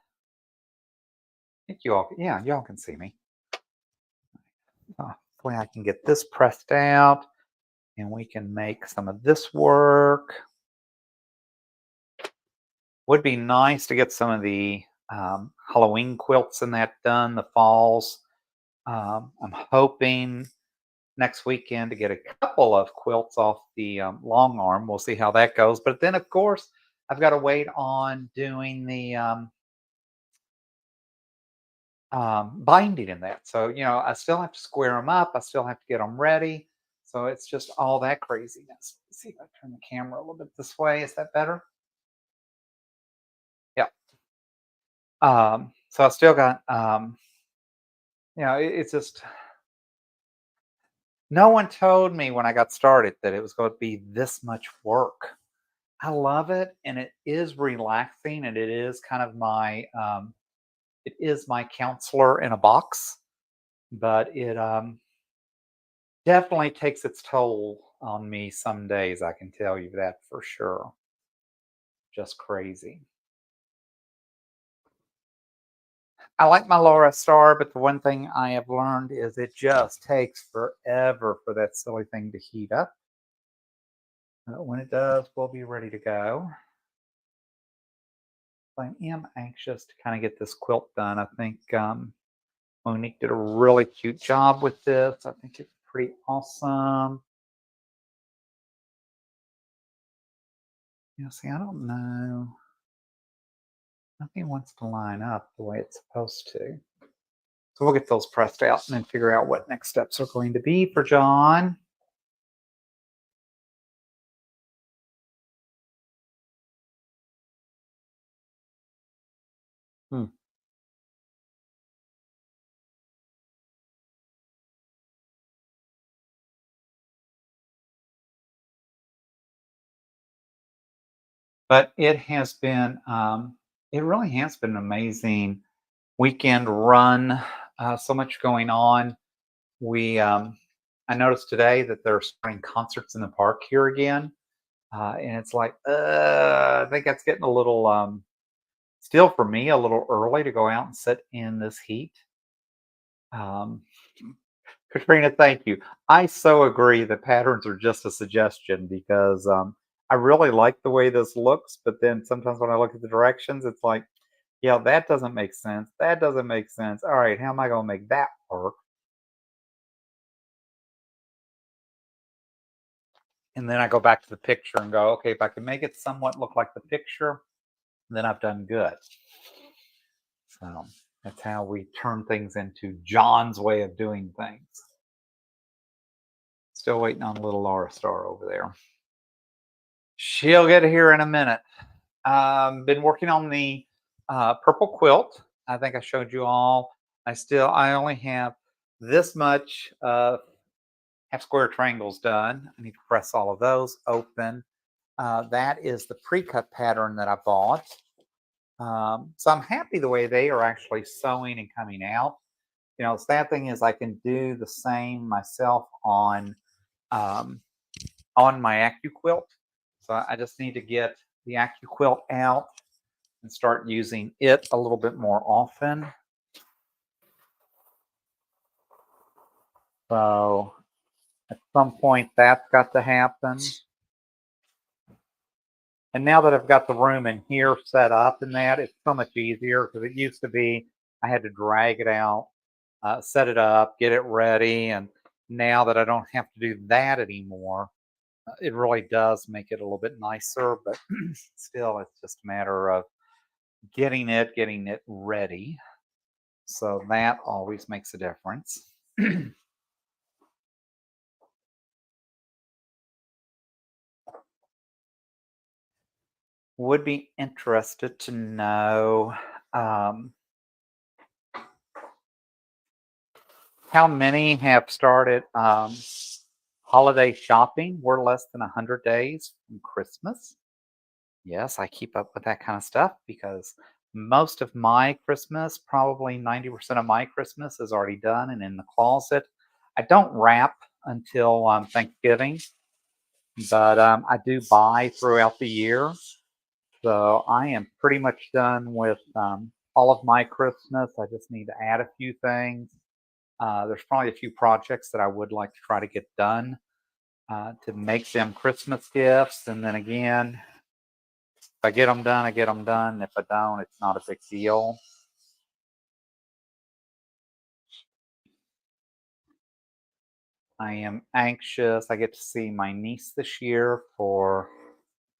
think you all, yeah, y'all can see me. Hopefully I can get this pressed out and we can make some of this work. Would be nice to get some of the Halloween quilts and that done, the falls. I'm hoping next weekend to get a couple of quilts off the long arm. We'll see how that goes. But then, of course, I've got to wait on doing the binding in that. So, I still have to square them up. I still have to get them ready. So it's just all that craziness. Let's see if I turn the camera a little bit this way. Is that better? Yeah. So I still got, it's just, no one told me when I got started that it was going to be this much work. I love it, and it is relaxing, and it is kind of it is my counselor in a box, but it definitely takes its toll on me some days. I can tell you that for sure. Just crazy. I like my Laura Star, but the one thing I have learned is it just takes forever for that silly thing to heat up. But when it does, we'll be ready to go. I am anxious to kind of get this quilt done. I think Monique did a really cute job with this. I think it's pretty awesome. See, I don't know. Nothing wants to line up the way it's supposed to. So we'll get those pressed out and then figure out what next steps are going to be for John. Hmm. But it really has been an amazing weekend run. So much going on. I noticed today that they're starting concerts in the park here again. And it's like, I think that's getting a little, still for me, a little early to go out and sit in this heat. Um, Katrina, thank you. I so agree that patterns are just a suggestion because I really like the way this looks, but then sometimes when I look at the directions, it's like, yeah, that doesn't make sense. That doesn't make sense. All right, how am I going to make that work? And then I go back to the picture and go, okay, if I can make it somewhat look like the picture, then I've done good. So that's how we turn things into John's way of doing things. Still waiting on little Laura Star over there. She'll get here in a minute. Been working on the purple quilt. I think I showed you all. I only have this much half square triangles done. I need to press all of those open. That is the pre-cut pattern that I bought. So I'm happy the way they are actually sewing and coming out. The sad thing is I can do the same myself um, on my AccuQuilt. So I just need to get the AccuQuilt out and start using it a little bit more often. So at some point that's got to happen. And now that I've got the room in here set up and that, it's so much easier because it used to be I had to drag it out, set it up, get it ready. And now that I don't have to do that anymore, it really does make it a little bit nicer. But still, it's just a matter of getting it ready. So that always makes a difference. Would be interested to know um, how many have started holiday shopping. We're less than 100 days from Christmas. Yes, I keep up with that kind of stuff because most of my Christmas, probably 90% of my Christmas, is already done and in the closet. I don't wrap until Thanksgiving, but I do buy throughout the year. So I am pretty much done with all of my Christmas. I just need to add a few things. There's probably a few projects that I would like to try to get done to make them Christmas gifts. And then again, I get them done, I get them done. If I don't, it's not a big deal. I am anxious. I get to see my niece this year for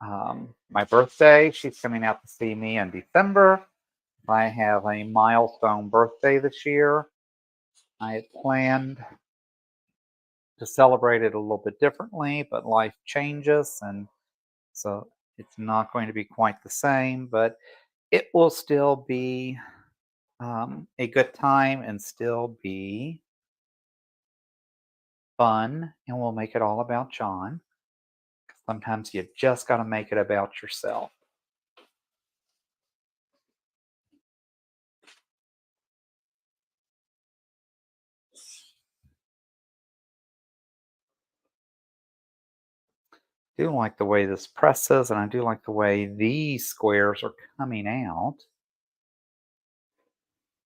my birthday. She's coming out to see me in December. I have a milestone birthday this year. I had planned to celebrate it a little bit differently, but life changes, and so it's not going to be quite the same, but it will still be a good time and still be fun, and we'll make it all about John. Sometimes you just got to make it about yourself. I do like the way this presses, and I do like the way these squares are coming out.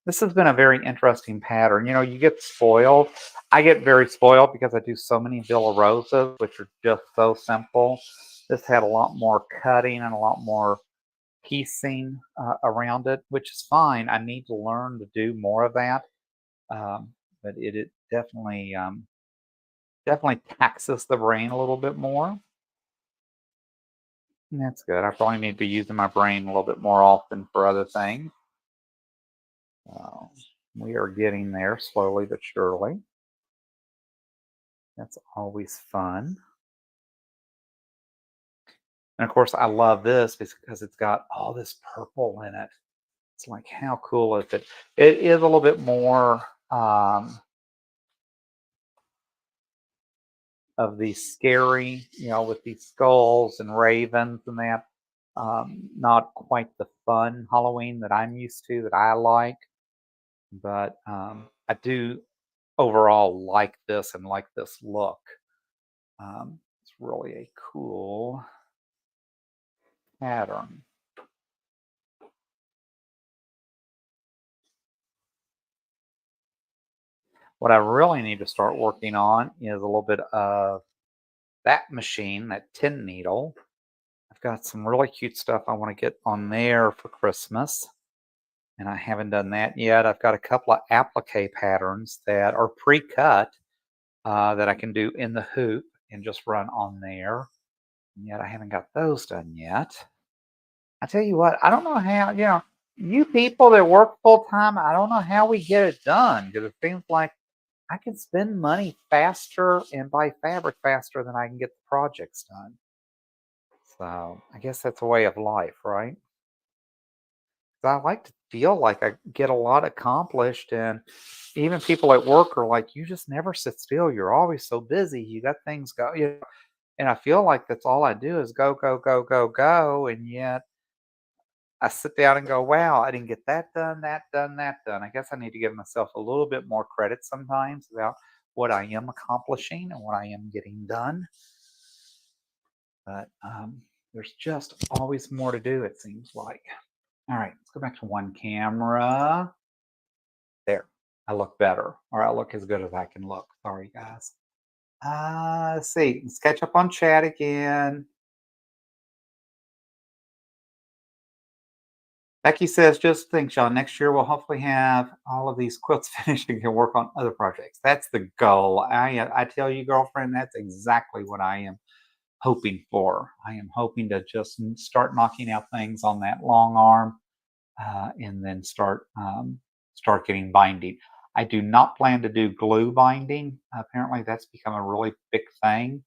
This has been a very interesting pattern. You know, you get spoiled. I get very spoiled because I do so many Villa Rosas, which are just so simple. This had a lot more cutting and a lot more piecing around it, which is fine. I need to learn to do more of that, but it definitely taxes the brain a little bit more. And that's good. I probably need to be using my brain a little bit more often for other things. Uh, we are getting there slowly but surely. That's always fun. And of course, I love this because it's got all this purple in it. It's like, how cool is it? It is a little bit more of these scary, with these skulls and ravens and that. Not quite the fun Halloween that I'm used to, that I like, but I do overall like this and like this look. It's really a cool pattern. What I really need to start working on is a little bit of that machine, that tin needle. I've got some really cute stuff I want to get on there for Christmas, and I haven't done that yet. I've got a couple of applique patterns that are pre-cut that I can do in the hoop and just run on there. And yet I haven't got those done yet. I tell you what, I don't know how, you people that work full time, I don't know how we get it done, because it seems like I can spend money faster and buy fabric faster than I can get the projects done. So I guess that's a way of life, right? 'Cause I like to feel like I get a lot accomplished, and even people at work are like, "You just never sit still. You're always so busy. You got things go." And I feel like that's all I do is go, go, go, go, go, and yet I sit down and go, "Wow, I didn't get that done, that done, that done." I guess I need to give myself a little bit more credit sometimes about what I am accomplishing and what I am getting done. But there's just always more to do, it seems like. All right, let's go back to one camera. There, I look better, or I look as good as I can look. Sorry, guys. Let's see. Let's catch up on chat again. Becky says, just think, Sean, next year we'll hopefully have all of these quilts finished and can work on other projects. That's the goal. I tell you, girlfriend, that's exactly what I am hoping for. I am hoping to just start knocking out things on that long arm, and then start getting binding. I do not plan to do glue binding. Apparently, that's become a really big thing.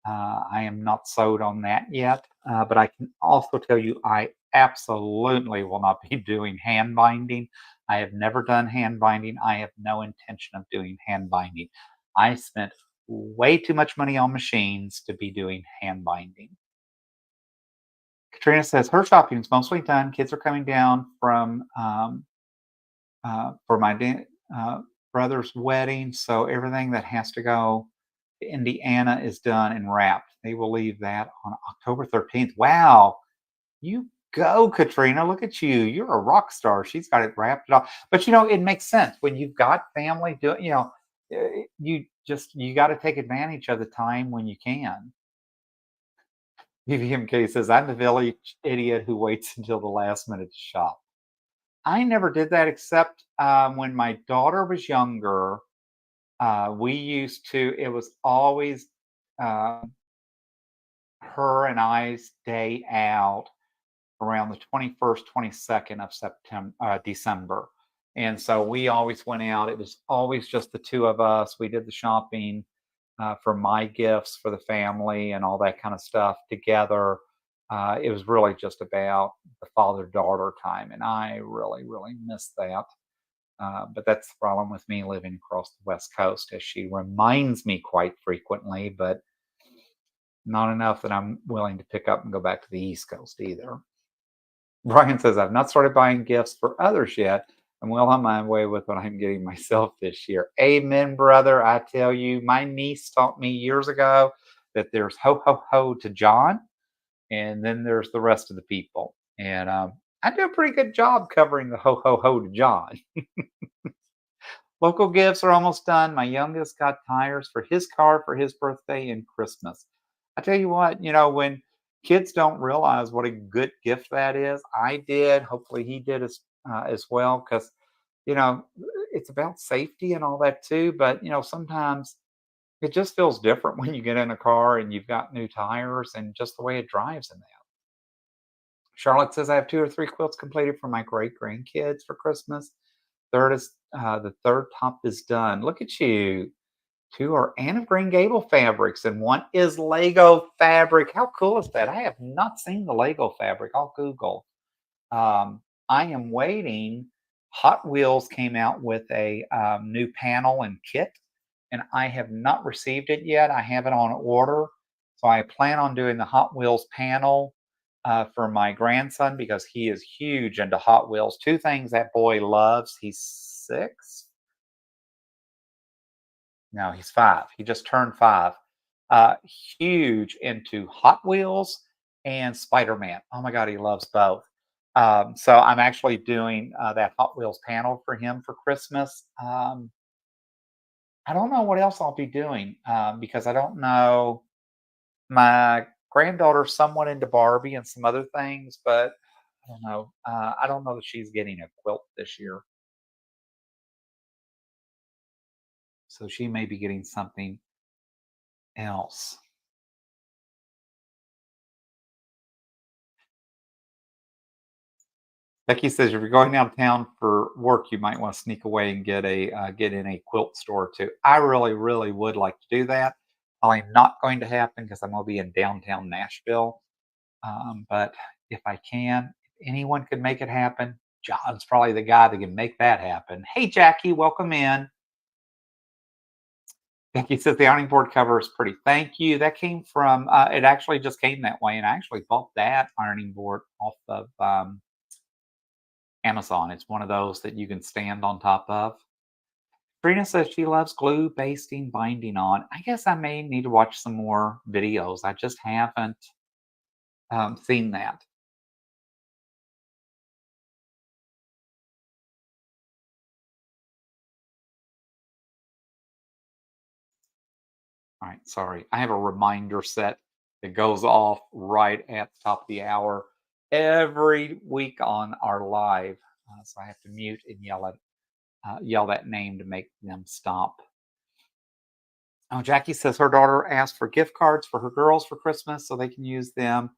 I am not sold on that yet, but I can also tell you I absolutely will not be doing hand binding. I have never done hand binding. I have no intention of doing hand binding. I spent way too much money on machines to be doing hand binding. Katrina says her shopping is mostly done. Kids are coming down for my brother's wedding, so everything that has to go to Indiana is done and wrapped. They will leave that on October 13th. Wow, you go, Katrina! Look at you. You're a rock star. She's got it wrapped it off. But it makes sense when you've got family doing. You got to take advantage of the time when you can. BVMK says, I'm the village idiot who waits until the last minute to shop. I never did that except when my daughter was younger. We used to, it was always uh, her and I's day out around the 21st, 22nd of September, December. And so we always went out. It was always just the two of us. We did the shopping for my gifts for the family and all that kind of stuff together. It was really just about the father daughter time. And I really, really miss that. But that's the problem with me living across the West Coast, as she reminds me quite frequently, but not enough that I'm willing to pick up and go back to the East Coast either. Brian says, I've not started buying gifts for others yet. I'm well on my way with what I'm getting myself this year. Amen, brother. I tell you, my niece taught me years ago that there's ho, ho, ho to John, and then there's the rest of the people. And I do a pretty good job covering the ho, ho, ho to John. Local gifts are almost done. My youngest got tires for his car for his birthday and Christmas. I tell you what, when kids don't realize what a good gift that is, I did. Hopefully, he did as well, because you know it's about safety and all that too. But sometimes it just feels different when you get in a car and you've got new tires and just the way it drives in that. Charlotte says I have two or three quilts completed for my great grandkids for Christmas. The third top is done. Look at you. Two are Anne of Green Gable fabrics, and one is Lego fabric. How cool is that? I have not seen the Lego fabric. I'll Google. I am waiting. Hot Wheels came out with a new panel and kit, and I have not received it yet. I have it on order. So I plan on doing the Hot Wheels panel for my grandson because he is huge into Hot Wheels. Two things that boy loves. He's 6. No, he's 5. He just turned 5. Uh, Huge into Hot Wheels and Spider-Man. Oh my God, he loves both. So I'm actually doing that Hot Wheels panel for him for Christmas. I don't know what else I'll be doing because I don't know. My granddaughter's somewhat into Barbie and some other things, but I don't know. I don't know that she's getting a quilt this year, so she may be getting something else. Becky says, if you're going downtown for work, you might want to sneak away and get in a quilt store too. I really, really would like to do that. Probably not going to happen because I'm going to be in downtown Nashville. But if I can, if anyone could make it happen, John's probably the guy that can make that happen. Hey, Jackie, welcome in. Becky says the ironing board cover is pretty. Thank you. That came from. It actually just came that way, and I actually bought that ironing board off of Amazon. It's one of those that you can stand on top of. Trina says she loves glue, basting, binding on. I guess I may need to watch some more videos. I just haven't seen that. All right, sorry. I have a reminder set that goes off right at the top of the hour every week on our live. So I have to mute and yell that name to make them stop. Oh, Jackie says her daughter asked for gift cards for her girls for Christmas so they can use them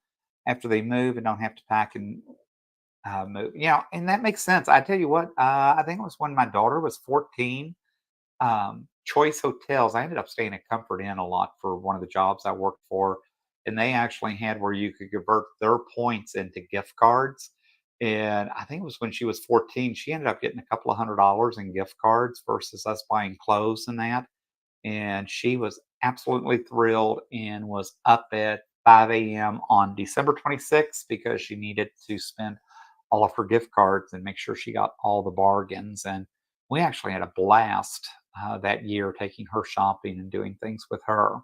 after they move and don't have to pack and move. And that makes sense. I tell you what, I think it was when my daughter was 14. Choice Hotels. I ended up staying at Comfort Inn a lot for one of the jobs I worked for, and they actually had where you could convert their points into gift cards. And I think it was when she was 14, she ended up getting a couple of $100 in gift cards versus us buying clothes and that. And she was absolutely thrilled and was up at 5 a.m. on December 26th because she needed to spend all of her gift cards and make sure she got all the bargains. And we actually had a blast that year taking her shopping and doing things with her.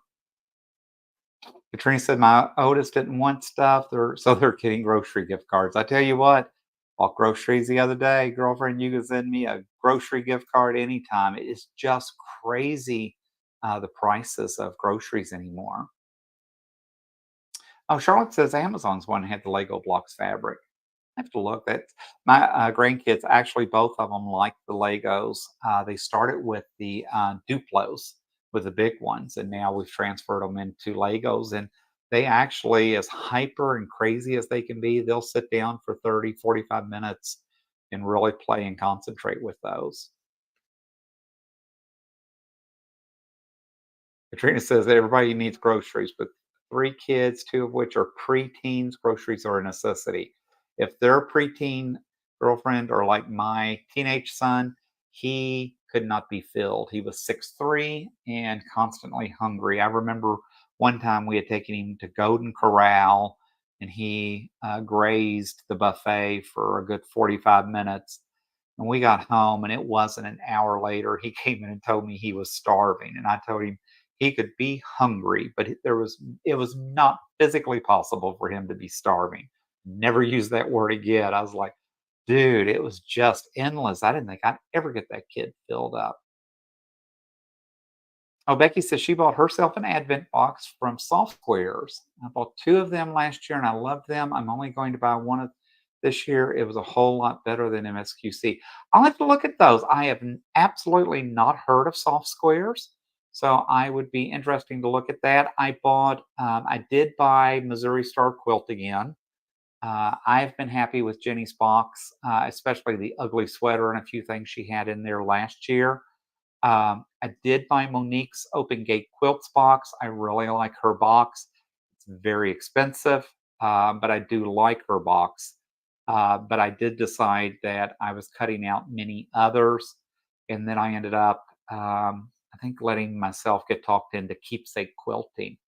Katrina said my oldest didn't want stuff, so they're getting grocery gift cards. I tell you what, bought groceries the other day. Girlfriend, you can send me a grocery gift card anytime. It is just crazy the prices of groceries anymore. Oh, Charlotte says Amazon's one had the Lego blocks fabric. I have to look. That my grandkids actually both of them like the Legos. They started with the Duplos, with the big ones, and now we've transferred them into Legos. And they actually, as hyper and crazy as they can be, they'll sit down for 30, 45 minutes and really play and concentrate with those. Katrina says that everybody needs groceries, but three kids, two of which are preteens, groceries are a necessity. If their preteen girlfriend or like my teenage son, he could not be filled. He was 6'3" and constantly hungry. I remember one time we had taken him to Golden Corral and he grazed the buffet for a good 45 minutes. And we got home, and it wasn't an hour later, he came in and told me he was starving. And I told him he could be hungry, but it was not physically possible for him to be starving. Never used that word again. I was like, dude, it was just endless. I didn't think I'd ever get that kid filled up. Oh, Becky says she bought herself an advent box from Soft Squares. I bought two of them last year and I love them. I'm only going to buy one of this year. It was a whole lot better than MSQC. I'll have to look at those. I have absolutely not heard of Soft Squares. So I would be interesting to look at that. I did buy Missouri Star Quilt again. I've been happy with Jenny's box, especially the ugly sweater and a few things she had in there last year. I did buy Monique's Open Gate Quilts box. I really like her box. It's very expensive, but I do like her box. But I did decide that I was cutting out many others, and then I ended up, I think, letting myself get talked into Keepsake Quilting,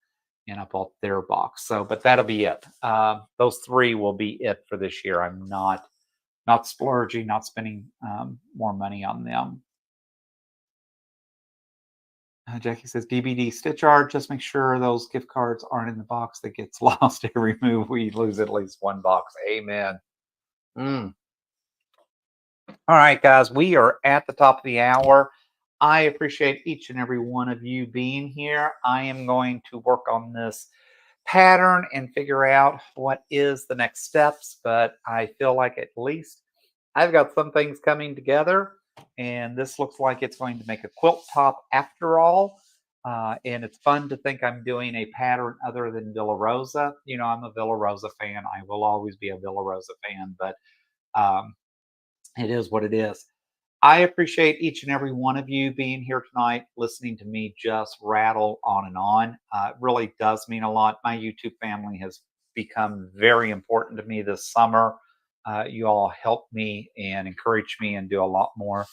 and I bought their box. So, but that'll be it. Those three will be it for this year. I'm not splurging, not spending more money on them. Jackie says DVD stitch art. Just make sure those gift cards aren't in the box that gets lost every move. We lose at least one box. Amen. Mm. All right, guys, we are at the top of the hour. I appreciate each and every one of you being here. I am going to work on this pattern and figure out what is the next steps, but I feel like at least I've got some things coming together, and this looks like it's going to make a quilt top after all. And it's fun to think I'm doing a pattern other than Villa Rosa. You know, I'm a Villa Rosa fan. I will always be a Villa Rosa fan, but um, it is what it is. I appreciate each and every one of you being here tonight, listening to me just rattle on and on. It really does mean a lot. My YouTube family has become very important to me this summer. You all help me and encourage me and do a lot more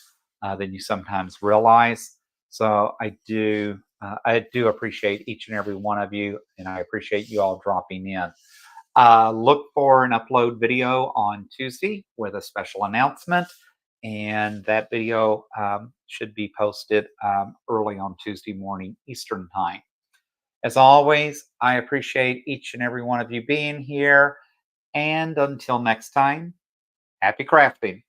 than you sometimes realize. So I do appreciate each and every one of you, and I appreciate you all dropping in. Look for an upload video on Tuesday with a special announcement, and that video should be posted early on Tuesday morning Eastern Time. As always, I appreciate each and every one of you being here, and until next time, happy crafting.